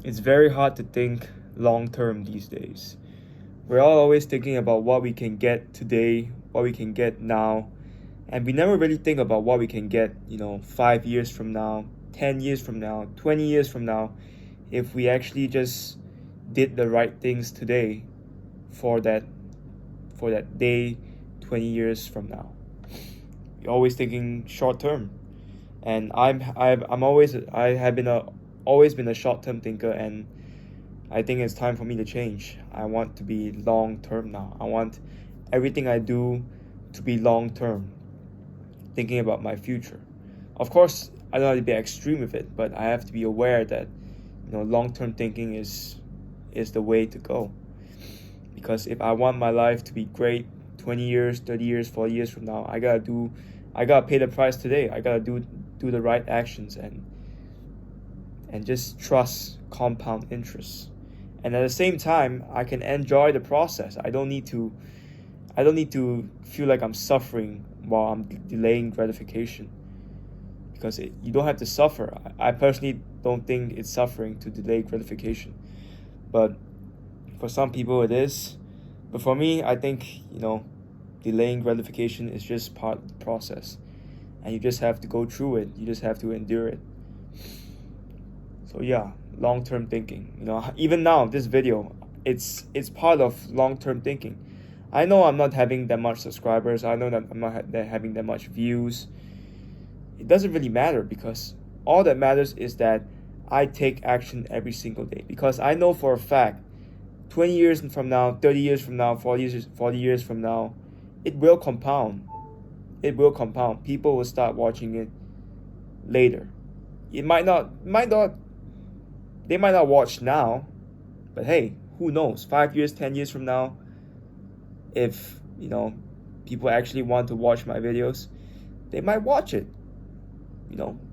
It's very hard to think long term these days. We're all always thinking about what we can get today, what we can get now, and we never really think about what we can get, 5 years from now, 10 years from now, 20 years from now, if we actually just did the right things today for that day 20 years from now. You're always thinking short term. And I have been always been a short term thinker, and I think it's time for me to change. I want to be long term now. I want everything I do to be long term, thinking about my future. Of course, I don't have to be extreme with it, but I have to be aware that long term thinking is the way to go. Because if I want my life to be great 20 years, 30 years, 40 years from now, I gotta pay the price today. I gotta do the right actions and just trust compound interest. And at the same time, I can enjoy the process. I don't need to feel like I'm suffering while I'm delaying gratification, because you don't have to suffer. I personally don't think it's suffering to delay gratification, but for some people it is. But for me, I think delaying gratification is just part of the process, and you just have to go through it. You just have to endure it. So yeah, long-term thinking. Even now, this video, it's part of long-term thinking. I know I'm not having that much subscribers. I know that I'm not having that much views. It doesn't really matter, because all that matters is that I take action every single day. Because I know for a fact, 20 years from now, 30 years from now, 40 years from now, it will compound. It will compound. People will start watching it later. It they might not watch now, but hey, who knows? 5 years, 10 years from now, if people actually want to watch my videos, they might watch it.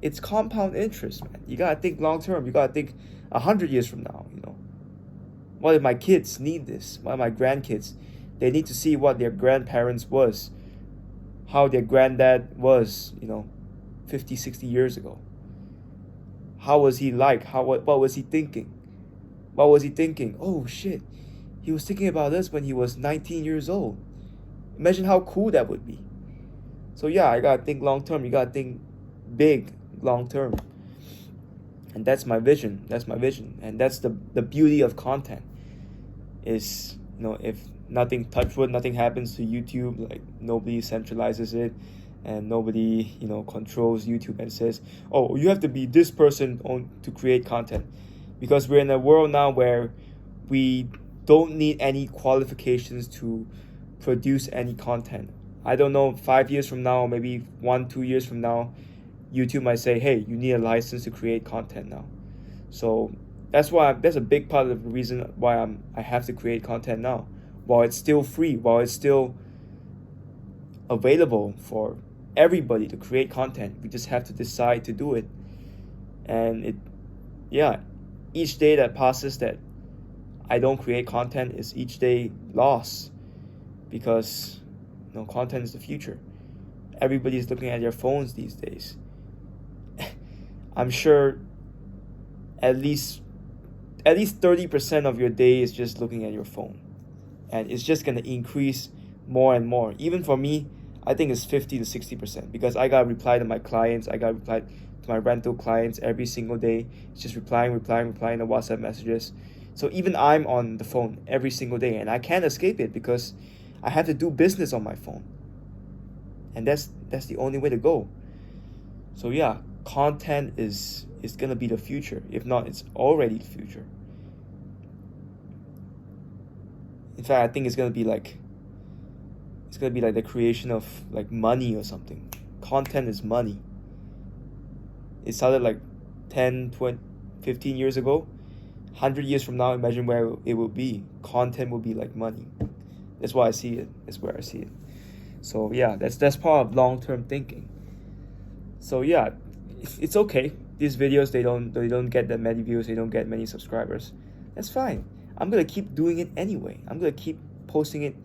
It's compound interest, man. You gotta think long term. You gotta think 100 years from now. What if my kids need this? What if my grandkids? They need to see what their grandparents was, how their granddad was, 50, 60 years ago. How was he like? What was he thinking? What was he thinking? Oh shit, he was thinking about this when he was 19 years old. Imagine how cool that would be. So yeah, I gotta think long term. You gotta think big long term. And that's my vision. And that's the beauty of content. Is if touch wood, nothing happens to YouTube, like nobody centralizes it, and nobody controls YouTube and says, oh, you have to be this person to create content. Because we're in a world now where we don't need any qualifications to produce any content. I don't know, 5 years from now, or maybe 1-2 years from now, YouTube might say, hey, you need a license to create content now. So that's a big part of the reason why I have to create content now, while it's still free, while it's still available for everybody to create content. We just have to decide to do it. And each day that passes that I don't create content is each day lost, because content is the future. Everybody's looking at their phones these days. I'm sure at least 30% of your day is just looking at your phone, and it's just going to increase more and more. Even for me, I think it's 50 to 60%, because I got to reply to my clients. I got to reply to my rental clients every single day. It's just replying to WhatsApp messages. So even I'm on the phone every single day, and I can't escape it, because I have to do business on my phone. And that's the only way to go. So yeah, content is going to be the future. If not, it's already the future. In fact, I think it's going to be like the creation of like money or something. Content is money. It started like 10, 20, 15 years ago. 100 years from now, imagine where it will be. Content will be like money. That's why I see it. That's where I see it. So yeah, that's part of long-term thinking. So yeah, it's okay. These videos, they don't get that many views. They don't get many subscribers. That's fine. I'm gonna keep doing it anyway. I'm gonna keep posting it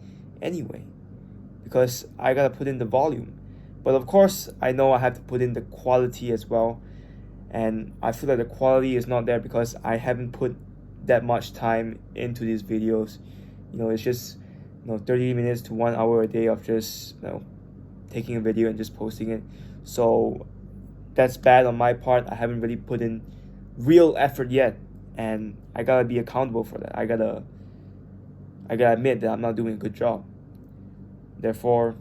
anyway, because I gotta put in the volume. But of course, I know I have to put in the quality as well. and I feel like the quality is not there because I haven't put that much time into these videos. It's just 30 minutes to 1 hour a day of just taking a video and just posting it. So that's bad on my part. I haven't really put in real effort yet, and I gotta be accountable for that. I gotta admit that I'm not doing a good job. Therefore,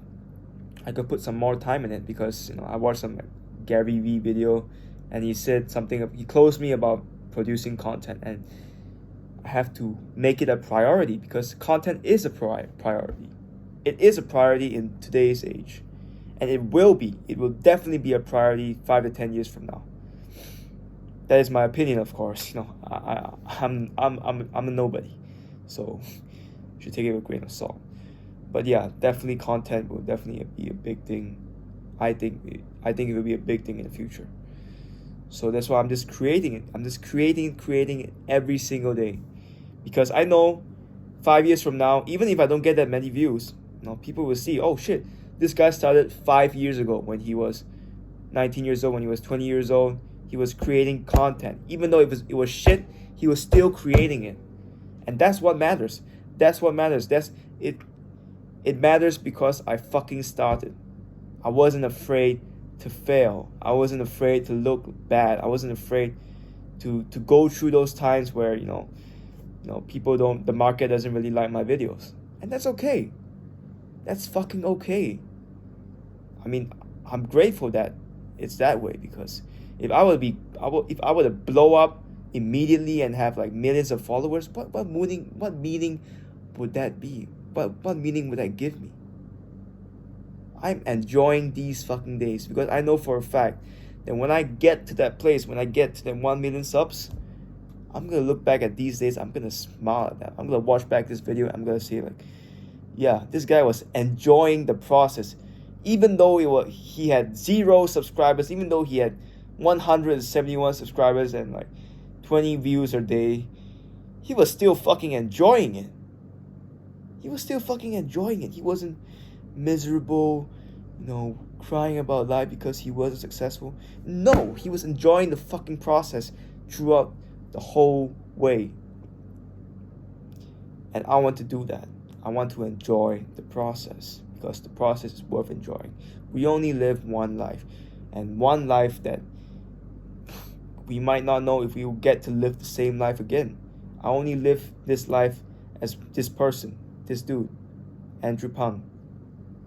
I could put some more time in it, because I watched some Gary Vee video, and he said something. He closed me about producing content, and I have to make it a priority, because content is a priority. It is a priority in today's age, and it will definitely be a priority 5 to 10 years from now. That is my opinion, of course. I'm a nobody, so you should take it with a grain of salt. But yeah, definitely content will definitely be a big thing. I think it will be a big thing in the future. So that's why I'm just creating it. I'm just creating it every single day, because I know 5 years from now, even if I don't get that many views, people will see, oh shit, this guy started 5 years ago when he was 19 years old, when he was 20 years old. He was creating content. Even though it was shit, he was still creating it. And that's what matters. That's what matters. It matters because I fucking started. I wasn't afraid to fail. I wasn't afraid to look bad. I wasn't afraid to go through those times where, the market doesn't really like my videos. And that's okay. That's fucking okay. I mean, I'm grateful that it's that way, because if I were to blow up immediately and have like millions of followers, what meaning would that be? What meaning would that give me? I'm enjoying these fucking days, because I know for a fact that when I get to that place, when I get to the 1 million subs, I'm gonna look back at these days. I'm gonna smile at that. I'm gonna watch back this video. I'm gonna say like, yeah, this guy was enjoying the process, even though he had 0 subscribers, even though he had 171 subscribers and like 20 views a day. He was still fucking enjoying it. He wasn't miserable, crying about life because he wasn't successful. No, he was enjoying the fucking process throughout the whole way. And I want to do that. I want to enjoy the process, because the process is worth enjoying. We only live one life, and one life that we might not know if we will get to live the same life again. I only live this life as this person, this dude, Andrew Pang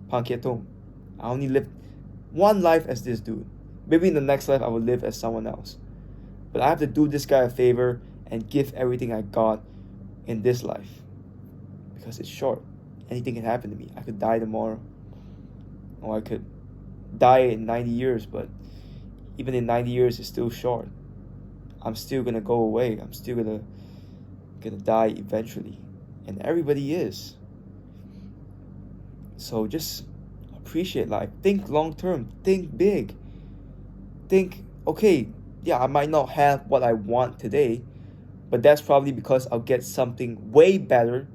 Kietong. I only live one life as this dude. Maybe in the next life I will live as someone else. But I have to do this guy a favor and give everything I got in this life, because it's short. Anything can happen to me. I could die tomorrow, or I could die in 90 years, but even in 90 years, it's still short. I'm still gonna go away. I'm still gonna die eventually, and everybody is. So just appreciate life. Think long term. Think big. Think, okay, yeah, I might not have what I want today, but that's probably because I'll get something way better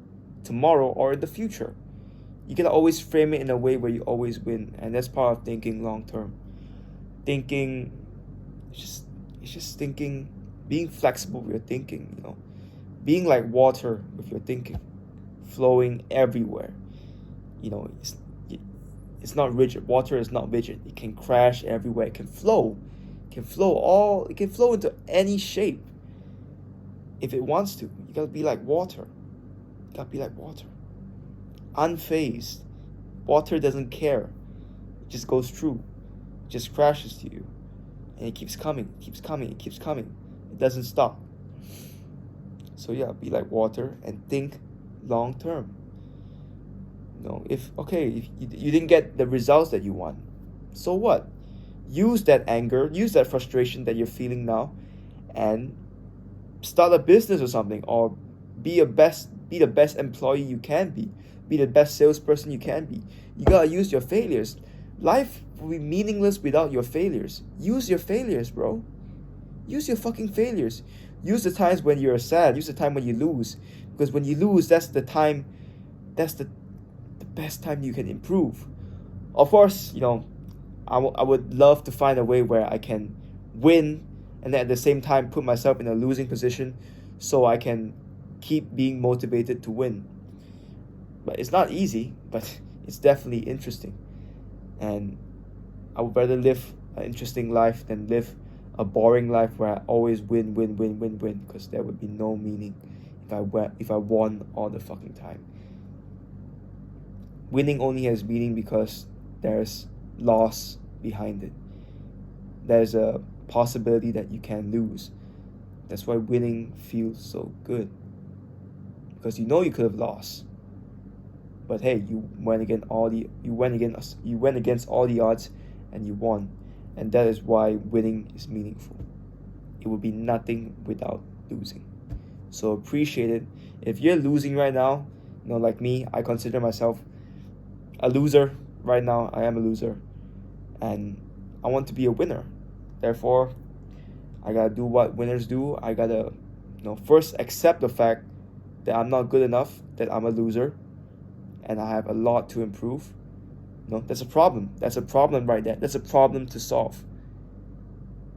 tomorrow or in the future. You gotta always frame it in a way where you always win, and that's part of thinking long term. Thinking, it's just thinking, being flexible with your thinking, being like water with your thinking, flowing everywhere. It's not rigid. Water is not rigid. It can crash everywhere. It can flow. It can flow into any shape if it wants to. You gotta be like water. Unfazed. Water doesn't care. It just goes through. It just crashes to you. And it keeps coming. It doesn't stop. So yeah, be like water and think long term. If you didn't get the results that you want, so what? Use that anger, use that frustration that you're feeling now, and start a business or something, or be the best employee you can be the best salesperson you can be. You gotta use your failures. Life will be meaningless without your failures. Use your failures, bro. Use your fucking failures. Use the times when you're sad. Use the time when you lose, because when you lose, that's the best time you can improve. Of course, I would love to find a way where I can win and then at the same time put myself in a losing position so I can keep being motivated to win. But it's not easy, but it's definitely interesting. And I would rather live an interesting life than live a boring life where I always win, because there would be no meaning if I won all the fucking time. Winning only has meaning because there's loss behind it. There's a possibility that you can lose. That's why winning feels so good. Because you know you could have lost. But hey, you went against all the odds and you won. And that is why winning is meaningful. It would be nothing without losing. So appreciate it. If you're losing right now, like me, I consider myself a loser right now. I am a loser. And I want to be a winner. Therefore, I gotta do what winners do. I gotta, first accept the fact that I'm not good enough, that I'm a loser, and I have a lot to improve. That's a problem. That's a problem right there. That's a problem to solve.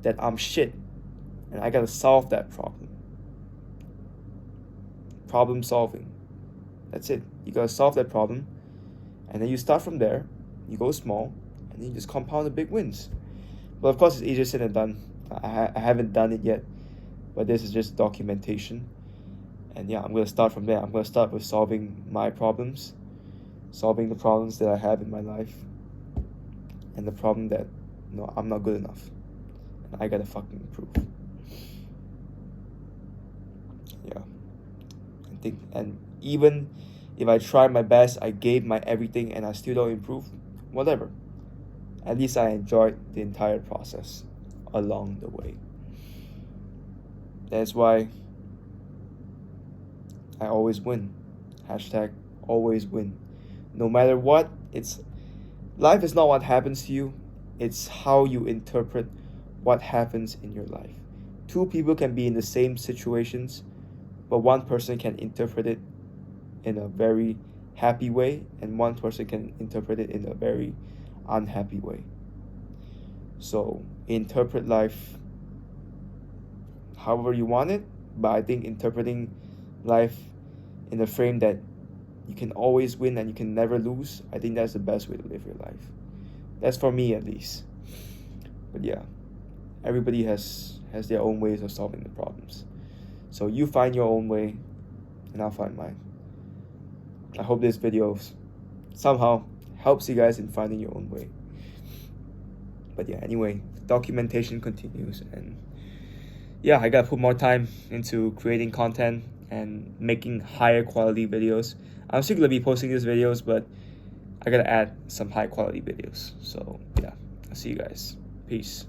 That I'm shit, and I gotta solve that problem. Problem solving. That's it. You gotta solve that problem, and then you start from there. You go small, and then you just compound the big wins. But of course, it's easier said than done. I haven't done it yet, but this is just documentation. And yeah, I'm gonna start from there. I'm gonna start with solving my problems, solving the problems that I have in my life, and the problem that I'm not good enough, and I gotta fucking improve. Yeah, and even if I try my best, I gave my everything, and I still don't improve, whatever. At least I enjoyed the entire process along the way. That's why I always win. Hashtag always win. No matter what, life is not what happens to you, it's how you interpret what happens in your life. Two people can be in the same situations, but one person can interpret it in a very happy way, and one person can interpret it in a very unhappy way. So interpret life however you want it, but I think interpreting life in the frame that you can always win and you can never lose, I think that's the best way to live your life. That's for me at least. But yeah, everybody has their own ways of solving the problems. So you find your own way, and I'll find mine. I hope this video somehow helps you guys in finding your own way. But yeah, anyway, documentation continues, and yeah, I gotta put more time into creating content and making higher quality videos. I'm still gonna be posting these videos, but I gotta add some high quality videos. So yeah, I'll see you guys. Peace.